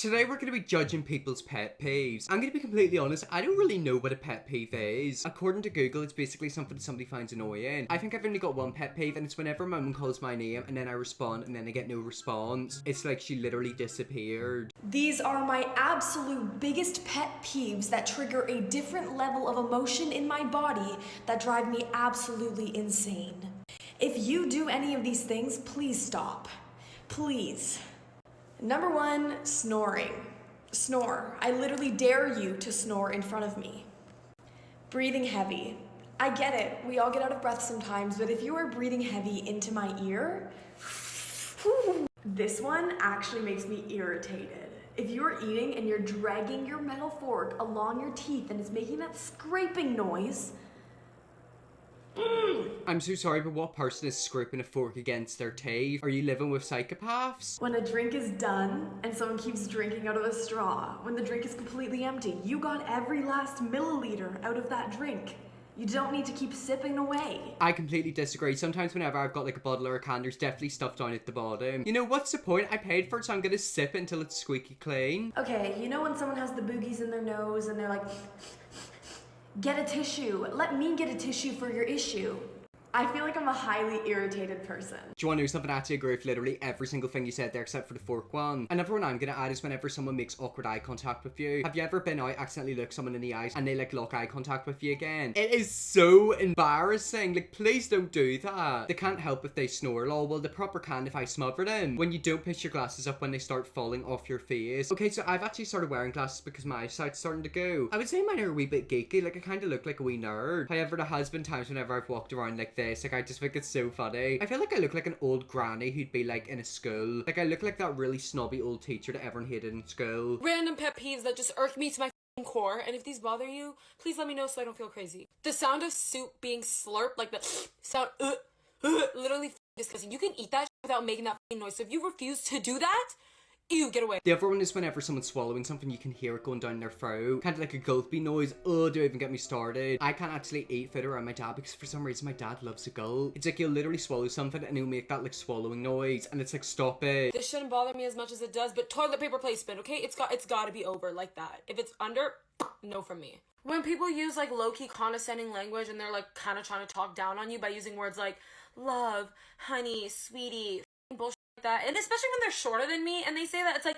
Today we're going to be judging people's pet peeves. I'm going to be completely honest, I don't really know what a pet peeve is. According to Google, it's basically something somebody finds annoying. I think I've only got one pet peeve, and it's whenever my mum calls my name and then I respond and then I get no response. It's like she literally disappeared. These are my absolute biggest pet peeves that trigger a different level of emotion in my body that drive me absolutely insane. If you do any of these things, please stop. Please. Number 1, snoring. Snore. I literally dare you to snore in front of me. Breathing heavy. I get it. We all get out of breath sometimes, but if you are breathing heavy into my ear, this one actually makes me irritated. If you're eating and you're dragging your metal fork along your teeth and it's making that scraping noise, I'm so sorry, but what person is scraping a fork against their teeth? Are you living with psychopaths? when a drink is done and someone keeps drinking out of a straw, when the drink is completely empty, you got every last milliliter out of that drink. You don't need to keep sipping away. I completely disagree. Sometimes whenever I've got like a bottle or a can, there's definitely stuff down at the bottom. You know, what's the point? I paid for it, so I'm gonna sip it until it's squeaky clean. Okay, you know when someone has the boogies in their nose and they're like, get a tissue. Let me get a tissue for your issue. I feel like I'm a highly irritated person. Do you want to know something? I actually agree with literally every single thing you said there except for the fork one. Another one I'm gonna add is whenever someone makes awkward eye contact with you. Have you ever been out, accidentally looked someone in the eyes and they like lock eye contact with you again? It is so embarrassing. Like, please don't do that. They can't help if they snore, lol. Well, the proper can if I smother them. When you don't push your glasses up when they start falling off your face. Okay, so I've actually started wearing glasses because my eyesight's starting to go. I would say mine are a wee bit geeky. Like, I kind of look like a wee nerd. However, there has been times whenever I've walked around like this, like I just think it's so funny. I feel like I look like an old granny who'd be like in a school. Like, I look like that really snobby old teacher that everyone hated in school. Random pet peeves that just irk me to my core, and if these bother you, please let me know so I don't feel crazy. The sound of soup being slurped, like the sound, literally disgusting. You can eat that without making that noise, so if you refuse to do that, ew, get away. The other one is whenever someone's swallowing something, you can hear it going down their throat. Kind of like a gulpy noise. Oh, don't even get me started. I can't actually eat food around my dad because for some reason my dad loves a gulp. It's like he'll literally swallow something and he'll make that like swallowing noise, and it's like, stop it. This shouldn't bother me as much as it does, but toilet paper placement, okay? It's got to be over like that. If it's under, no from me. When people use like low-key condescending language and they're like kind of trying to talk down on you by using words like love, honey, sweetie, bullshit like that, and especially when they're shorter than me and they say that, it's like,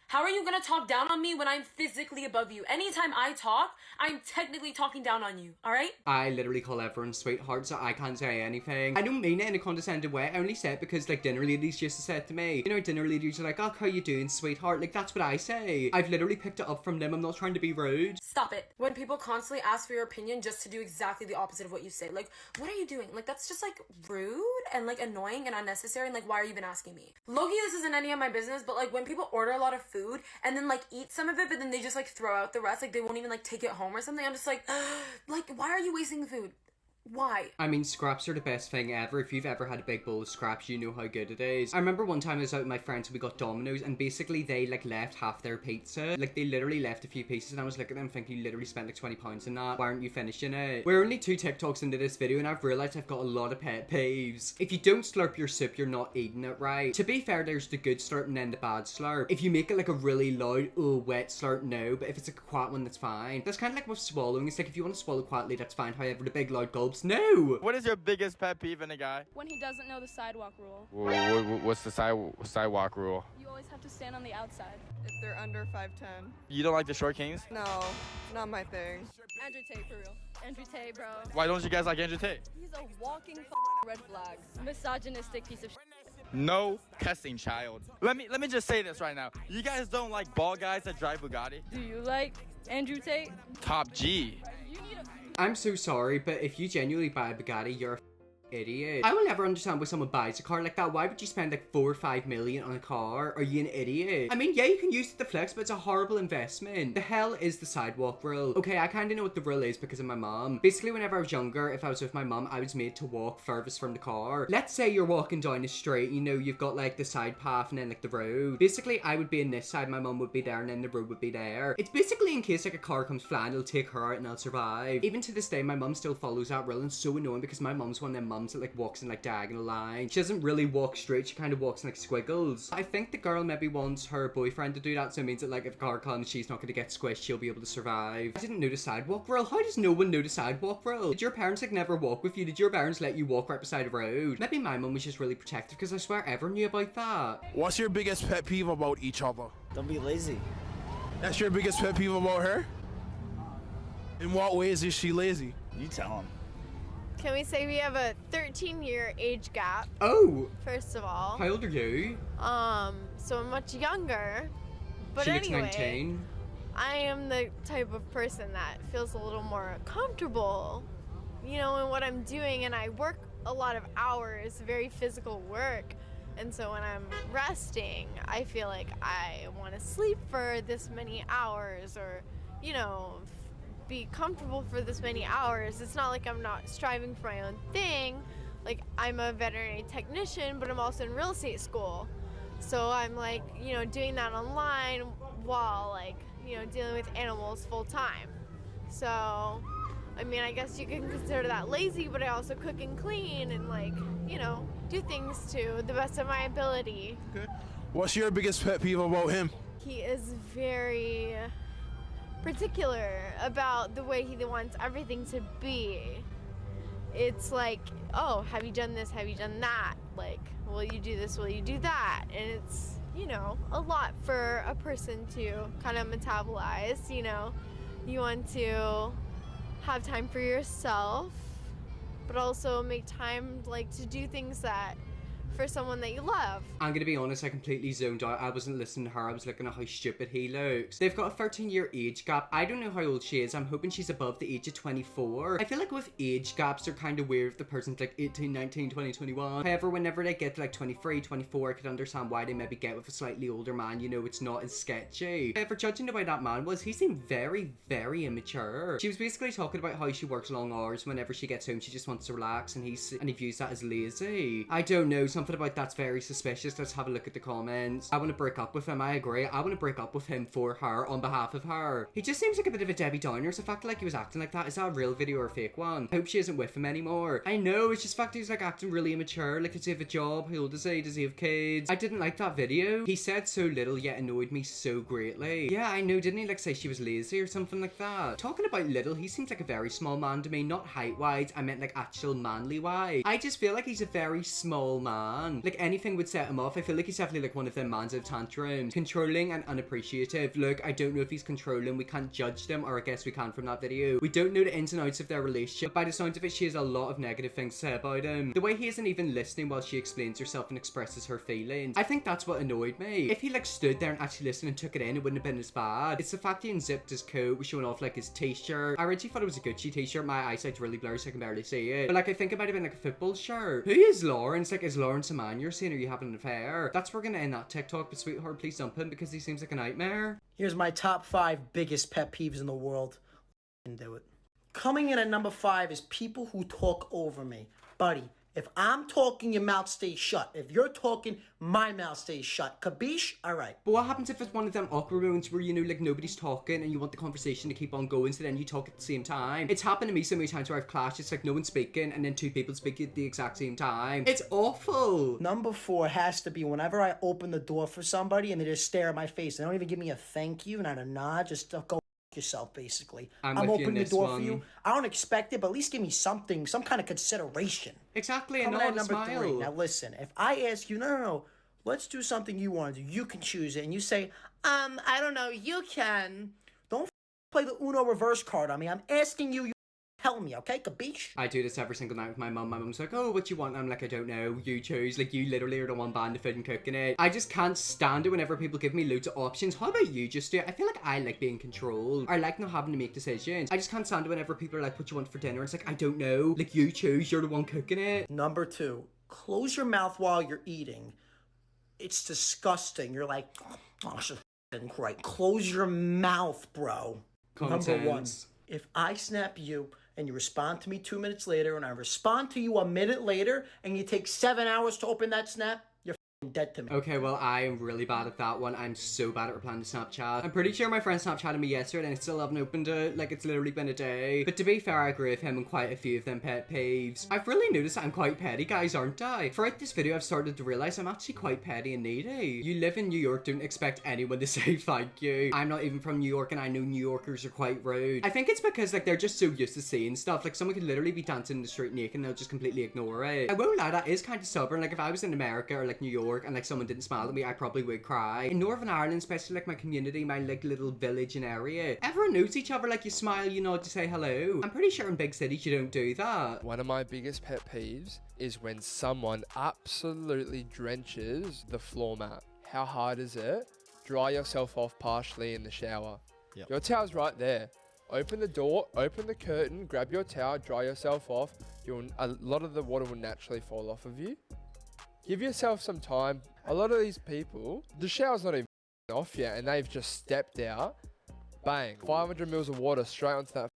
how are you gonna talk down on me when I'm physically above you? Anytime I talk, I'm technically talking down on you, alright? I literally call everyone sweetheart, so I can't say anything. I don't mean it in a condescending way. I only say it because like dinner ladies used to say it to me. You know, dinner ladies are like, oh, how you doing, sweetheart? Like, that's what I say. I've literally picked it up from them. I'm not trying to be rude. Stop it. When people constantly ask for your opinion just to do exactly the opposite of what you say. Like, what are you doing? Like, that's just like rude and like annoying and unnecessary, and like, why are you even asking me? Low-key, this isn't any of my business, but like when people order a lot of food and then like eat some of it, but then they just like throw out the rest, like they won't even like take it home or something, I'm just like, why are you wasting the food? Why? I mean, scraps are the best thing ever. If you've ever had a big bowl of scraps, you know how good it is. I remember one time I was out with my friends and we got Domino's, and basically they like left half their pizza. Like, they literally left a few pieces, and I was looking at them thinking, you literally spent like £20 on that. Why aren't you finishing it? We're only 2 TikToks into this video and I've realized I've got a lot of pet peeves. If you don't slurp your soup, you're not eating it right. To be fair, there's the good slurp and then the bad slurp. If you make it like a really loud, wet slurp, no. But if it's like a quiet one, that's fine. That's kind of like with swallowing. It's like, if you want to swallow quietly, that's fine. However, the big loud gulps, no! What is your biggest pet peeve in a guy? When he doesn't know the sidewalk rule. What's the sidewalk rule? You always have to stand on the outside. If they're under 5'10". You don't like the short kings? No, not my thing. Andrew Tate, for real. Andrew Tate, bro. Why don't you guys like Andrew Tate? He's a walking red flag. Misogynistic piece of shit. No cussing, child. Let me just say this right now. You guys don't like bald guys that drive Bugatti? Do you like Andrew Tate? Top G. You need a... I'm so sorry, but if you genuinely buy a Bugatti, you're a idiot. I will never understand why someone buys a car like that. Why would you spend like 4 or 5 million on a car? Are you an idiot? I mean, yeah, you can use it to flex, but it's a horrible investment. The hell is the sidewalk rule? Okay, I kind of know what the rule is because of my mom. Basically, whenever I was younger, if I was with my mom, I was made to walk furthest from the car. Let's say you're walking down the street, you know, you've got like the side path and then like the road. Basically, I would be in this side, my mom would be there, and then the road would be there. It's basically in case like a car comes flying, it'll take her out and I'll survive. Even to this day, my mom still follows that rule, and it's so annoying because my mom's one of them mums mums that like walks in like diagonal lines. She doesn't really walk straight, she kind of walks in like squiggles. I think the girl maybe wants her boyfriend to do that, so it means that like if a car comes, she's not going to get squished, she'll be able to survive. I didn't know the sidewalk rule. How does no one know the sidewalk rule? Did your parents like never walk with you? Did your parents let you walk right beside a road? Maybe my mum was just really protective, because I swear everyone knew about that. What's your biggest pet peeve about each other? Don't be lazy. That's your biggest pet peeve about her? In what ways is she lazy? You tell him. Can we say we have a 13-year age gap? Oh! First of all. How old are you? So I'm much younger. But She looks anyway, 19. I am the type of person that feels a little more comfortable, you know, in what I'm doing, and I work a lot of hours, very physical work. And so when I'm resting, I feel like I want to sleep for this many hours, or, you know, be comfortable for this many hours. It's not like I'm not striving for my own thing. Like, I'm a veterinary technician, but I'm also in real estate school. So I'm like, you know, doing that online while like, you know, dealing with animals full time. So, I mean, I guess you can consider that lazy, but I also cook and clean and like, you know, do things to the best of my ability. Okay. What's your biggest pet peeve about him? He is very particular about the way he wants everything to be. It's like, oh, have you done this? Have you done that? Like, will you do this? Will you do that? And it's, you know, a lot for a person to kind of metabolize, you know. You want to have time for yourself, but also make time, like, to do things that for someone that you love. I'm gonna be honest, I completely zoned out. I wasn't listening to her, I was looking at how stupid he looks. They've got a 13-year age gap. I don't know how old she is. I'm hoping she's above the age of 24. I feel like with age gaps, they're kind of weird if the person's like 18, 19, 20, 21. However, whenever they get to like 23, 24, I could understand why they maybe get with a slightly older man. You know, it's not as sketchy. However, judging the way that man was, he seemed very, very immature. She was basically talking about how she works long hours. Whenever she gets home, she just wants to relax, and he views that as lazy. I don't know, something about that's very suspicious. Let's have a look at the comments. I want to break up with him. I agree. I want to break up with him for her, on behalf of her. He just seems like a bit of a Debbie Downer. So the fact like he was acting like that, is that a real video or a fake one? I hope she isn't with him anymore. I know, it's just the fact he's like acting really immature. Like, does he have a job? How old is he? Does he have kids? I didn't like that video. He said so little yet annoyed me so greatly. Yeah, I know. Didn't he like say she was lazy or something like that? Talking about little, he seems like a very small man to me. Not height-wise, I meant like actual manly-wise. I just feel like he's a very small man. Like, anything would set him off. I feel like he's definitely like one of them mans of tantrums. Controlling and unappreciative. Look, I don't know if he's controlling. We can't judge them, or I guess we can from that video. We don't know the ins and outs of their relationship. By the sounds of it, she has a lot of negative things to say about him. The way he isn't even listening while she explains herself and expresses her feelings. I think that's what annoyed me. If he like stood there and actually listened and took it in, it wouldn't have been as bad. It's the fact he unzipped his coat, was showing off like his t-shirt. I originally thought it was a Gucci t-shirt. My eyesight's really blurry, so I can barely see it. But like, I think it might have been like a football shirt. Who is Lawrence? Like, is Lawrence a man you're seeing? Are you having an affair? That's where we're gonna end that TikTok, but sweetheart, please dump him because he seems like a nightmare. Here's my top 5 biggest pet peeves in the world. And do it. Coming in at number 5 is people who talk over me. Buddy, if I'm talking, your mouth stays shut. If you're talking, my mouth stays shut. Kabish? Alright. But what happens if it's one of them awkward moments where, you know, like nobody's talking and you want the conversation to keep on going, so then you talk at the same time? It's happened to me so many times where I've clashed. It's like no one's speaking and then 2 people speak at the exact same time. It's awful. Number 4 has to be whenever I open the door for somebody and they just stare at my face. They don't even give me a thank you, not a nod, just go yourself, basically. I'm opening the door for you. I don't expect it, but at least give me something, some kind of consideration. Exactly, and Coming not at a number smile. 3. Now listen, if I ask you, no, let's do something you want to do. You can choose it, and you say, I don't know, you can. Don't play the Uno reverse card on me. I'm asking you. Tell me, okay, Kabish? I do this every single night with my mum. My mum's like, oh, what you want? I'm like, I don't know. You choose. Like, you literally are the one buying the food and cooking it. I just can't stand it whenever people give me loads of options. How about you just do it? I feel like I like being controlled. I like not having to make decisions. I just can't stand it whenever people are like, what you want for dinner? It's like, I don't know. Like, you choose. You're the one cooking it. Number 2, close your mouth while you're eating. It's disgusting. You're like, oh, this is f***ing great. Close your mouth, bro. Number 1, if I snap you and you respond to me 2 minutes later and I respond to you a minute later and you take 7 hours to open that snap, you're dead to me. Okay, well, I am really bad at that one. I'm so bad at replying to Snapchat. I'm pretty sure my friend Snapchatted me yesterday and I still haven't opened it. Like, it's literally been a day. But to be fair, I agree with him on quite a few of them pet peeves. I've really noticed that I'm quite petty, guys, aren't I? Throughout this video, I've started to realize I'm actually quite petty and needy. You live in New York, don't expect anyone to say thank you. I'm not even from New York and I know New Yorkers are quite rude. I think it's because, like, they're just so used to seeing stuff. Like, someone could literally be dancing in the street naked and they'll just completely ignore it. I won't lie, that is kind of stubborn. Like, if I was in America or, like, New York and, like, someone didn't smile at me, I probably would cry. In Northern Ireland, especially like my community, my like little village and area, everyone knows each other. Like, you smile, you nod to say hello. I'm pretty sure in big cities you don't do that. One of my biggest pet peeves is when someone absolutely drenches the floor mat. How hard is it? Dry yourself off partially in the shower. Your towel's right there. Open the door, open the curtain, grab your towel, dry yourself off. A lot of the water will naturally fall off of you. Give yourself some time. A lot of these people, the shower's not even off yet and they've just stepped out. Bang. 500 mils of water straight onto that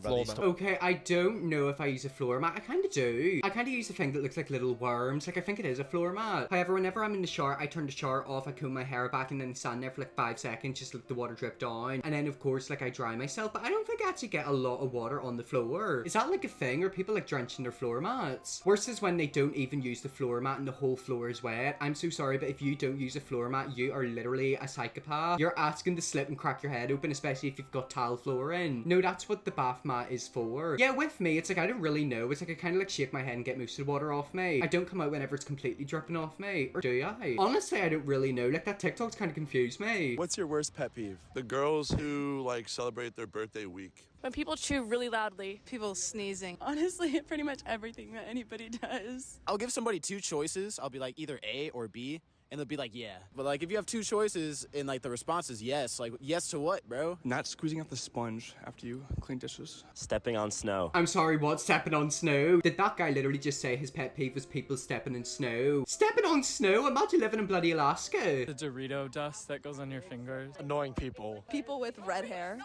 floor mat. Okay, I don't know if I use a floor mat. I kind of do. I kind of use a thing that looks like little worms. Like, I think it is a floor mat. However, whenever I'm in the shower, I turn the shower off, I comb my hair back, and then stand there for like 5 seconds, just let the water drip down. And then, of course, like, I dry myself. But I don't think I actually get a lot of water on the floor. Is that like a thing? Or people like drenching their floor mats? Worse is when they don't even use the floor mat and the whole floor is wet. I'm so sorry, but if you don't use a floor mat, you are literally a psychopath. You're asking to slip and crack your head open, especially if you've got tile flooring. No, that's what the bath mat is for. Yeah, with me, it's like I don't really know. It's like I kind of like shake my head and get most of the water off me. I don't come out whenever it's completely dripping off me. Or do I? Honestly, I don't really know. Like, that TikTok's kind of confused me. What's your worst pet peeve? The girls who like celebrate their birthday week. When people chew really loudly. People sneezing. Honestly, pretty much everything that anybody does. I'll give somebody 2 choices. I'll be like either A or B. And they'll be like, yeah. But like, if you have 2 choices and like the response is yes, like yes to what, bro? Not squeezing out the sponge after you clean dishes. Stepping on snow. I'm sorry, what? Stepping on snow? Did that guy literally just say his pet peeve was people stepping in snow? Stepping on snow? Imagine living in bloody Alaska. The Dorito dust that goes on your fingers. Annoying people. People with red hair.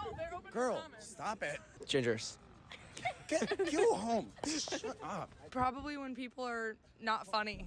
Girl, stop it. Gingers. Go home. Shut up. Probably when people are not funny.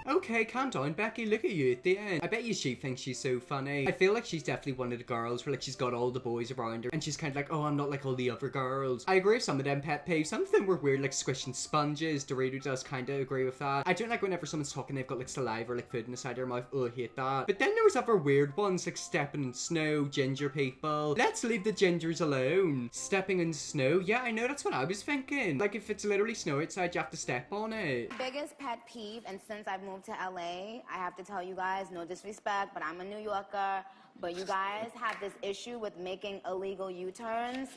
Okay, calm down, Becky. Look at you at the end. I bet you she thinks she's so funny. I feel like she's definitely one of the girls where like she's got all the boys around her and she's kind of like, oh, I'm not like all the other girls. I agree with some of them pet peeves. Some of them were weird, like squishing sponges. Dorito does kind of agree with that. I don't like whenever someone's talking, they've got like saliva or like food in the side of their mouth. Oh, I hate that. But then there was other weird ones like stepping in snow, ginger people. Let's leave the gingers alone. Stepping in snow. Yeah, I know, that's what I was thinking. Like, if it's literally snow outside, you have to step on it. Biggest pet peeve, and since I've moved to LA, I have to tell you guys, no disrespect, but I'm a New Yorker, but you guys have this issue with making illegal U-turns.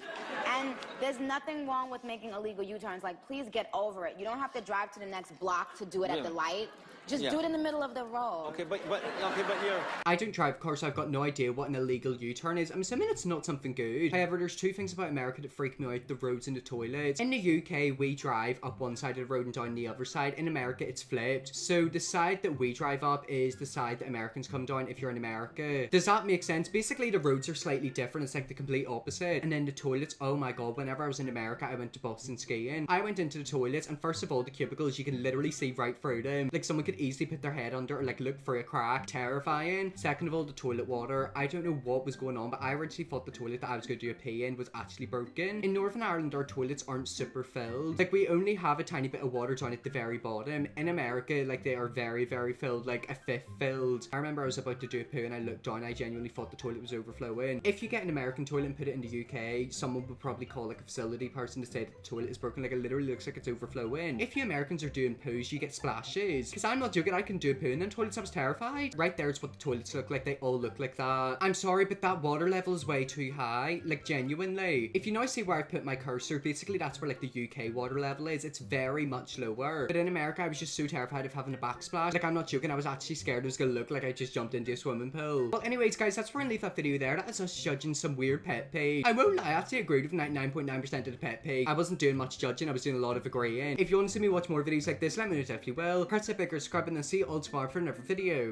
And there's nothing wrong with making illegal U-turns. Like, please get over it. You don't have to drive to the next block to do it at the light. Just do it in the middle of the road. Okay, but you're... I don't drive cars, so I've got no idea what an illegal U-turn is. I'm assuming it's not something good. However, there's 2 things about America that freak me out: the roads and the toilets. In the UK, we drive up one side of the road and down the other side. In America, it's flipped. So the side that we drive up is the side that Americans come down if you're in America. Does that make sense? Basically, the roads are slightly different. It's like the complete opposite. And then the toilets, oh my god, whenever I was in America, I went to Boston skiing. I went into the toilets, and first of all, the cubicles, you can literally see right through them. Like, someone could easily put their head under or like look for a crack. Terrifying. Second of all, the toilet water. I don't know what was going on, but I originally thought the toilet that I was going to do a pee in was actually broken. In Northern Ireland, our toilets aren't super filled. Like, we only have a tiny bit of water down at the very bottom. In America, like, they are very, very filled, like a fifth filled. I remember I was about to do a poo and I looked down, I genuinely thought the toilet was overflowing. If you get an American toilet and put it in the UK, someone would probably call like a facility person to say that the toilet is broken. Like, it literally looks like it's overflowing. If you Americans are doing poos, you get splashes. Because I'm not joking, I can do a poo and then toilets, I was terrified. Right there is what the toilets look like. They all look like that. I'm sorry, but that water level is way too high. Like, genuinely. If you now see where I put my cursor, basically that's where like the UK water level is. It's very much lower. But in America, I was just so terrified of having a backsplash. Like, I'm not joking, I was actually scared it was gonna look like I just jumped into a swimming pool. Well, anyways, guys, that's where I leave that video there. That is us judging some weird pet peeve. I won't lie, I actually agreed with 99.9% of the pet peeve. I wasn't doing much judging, I was doing a lot of agreeing. If you want to see me watch more videos like this, let me know if you will. Press that big subscribe and then see you all tomorrow for another video.